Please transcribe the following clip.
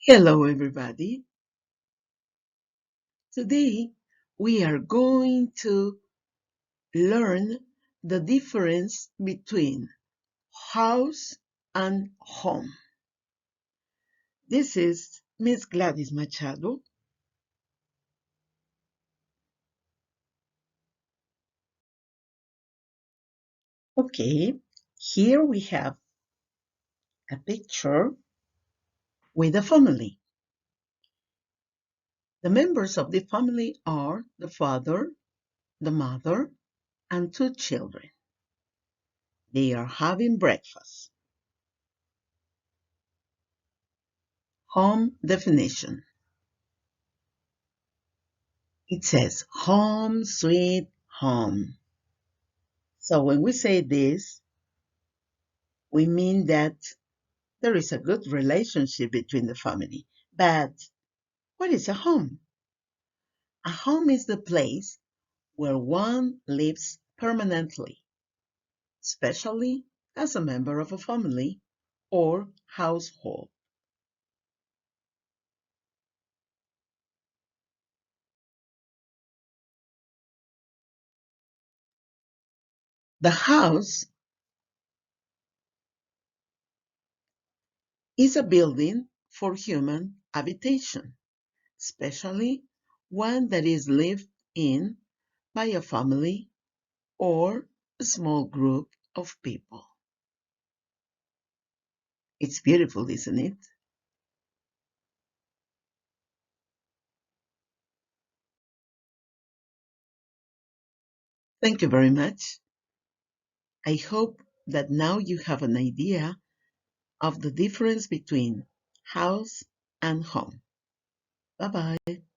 Hello, everybody. Today we are going to learn the difference between house and home. This is Miss Gladys Machado. Okay, here we have a picture with a family. The members of the family are the father, the mother, and two children. They are having breakfast. Home definition. It says home sweet home. So when we say this, we mean that there is a good relationship between the family. But what is a home? A home is the place where one lives permanently, especially as a member of a family or household. The house is a building for human habitation, especially one that is lived in by a family or a small group of people. It's beautiful, isn't it? Thank you very much. I hope that now you have an idea of the difference between house and home. Bye bye.